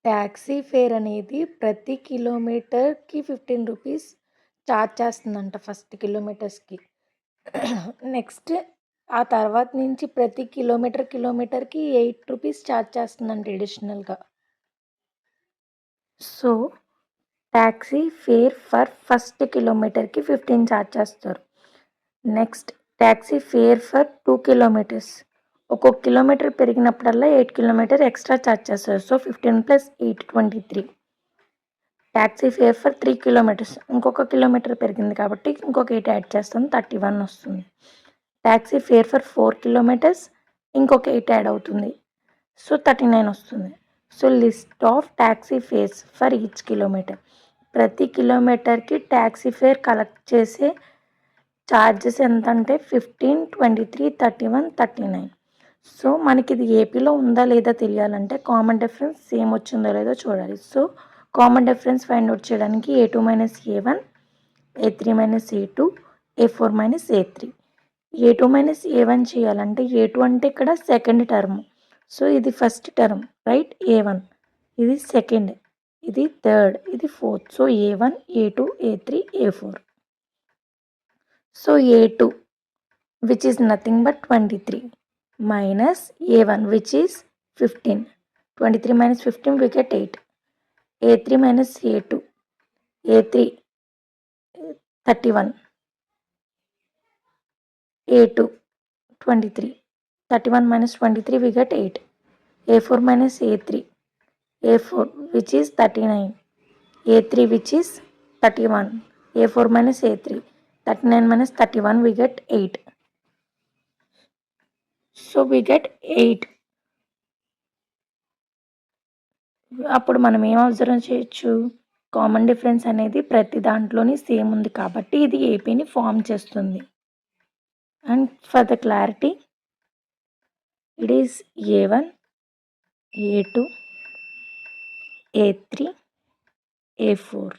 Taxi fair అనేది ప్రతి కిలోమీటర్‌కి 15 రూపీస్ చార్జ్ చేస్తుందంట ఫస్ట్ కిలోమీటర్స్‌కి. నెక్స్ట్ ఆ తర్వాత నుంచి ప్రతి కిలోమీటర్‌కి 8 రూపీస్ చార్జ్ చేస్తుందంట అడిషనల్‌గా. So, taxi fair for first కిలోమీటర్‌కి 15 చార్జ్ చేస్తారు. Next taxi fair for 2 kilometres. ఒక్కొక్క కిలోమీటర్ పెరిగినప్పుడల్లా 8 కిలోమీటర్ ఎక్స్ట్రా చార్జ్ చేస్తారు. So, 15 + 8 23. Taxi fair for 3 kilometres. ఇంకొక కిలోమీటర్ పెరిగింది కాబట్టి ఇంకొక 8 యాడ్ చేస్తాం. 31 వస్తుంది. టాక్సీ ఫేర్ ఫర్ 4 కిలోమీటర్స్ ఇంకొక 8 యాడ్ అవుతుంది. సో, 39 వస్తుంది. So, list of taxi fares for each kilometre. ప్రతి కిలోమీటర్‌కి టాక్సీ ఫేర్ కలెక్ట్ చేసే ఛార్జెస్ ఎంతంటే 15, 23, 31, 39. సో, మనకిది ఏపీలో ఉందా లేదా తెలియాలంటే కామన్ డిఫరెన్స్ సేమ్ వచ్చిందో లేదో చూడాలి. So, common difference find out చేయడానికి A2 - A1, A3 - A2, A4 - A3. A2 - A1 చేయాలంటే A2 అంటే ఇక్కడ సెకండ్ టర్మ్. సో, ఇది ఫస్ట్ టర్మ్ రైట్ A1. ఇది సెకండ్, ఇది థర్డ్, ఇది fourth. So, A1, A2, A3, A4. So, A2 which is nothing but 23 minus A1 which is 15. 23 minus 15 we get 8. A3 minus A2. A3 31. A2 23. 31 minus 23 we get 8. A4 minus A3. A4 which is 39. A3 which is 31. A4 minus A3. 39 minus 31 we get 8. So we get 8. అప్పుడు మనం ఏం observe చేయొచ్చు, common difference అనేది ప్రతి దాంట్లోని same ఉంది కాబట్టి ఇది ఏపీని ఫామ్ చేస్తుంది. And for the clarity it is A1, A2, A3, A4.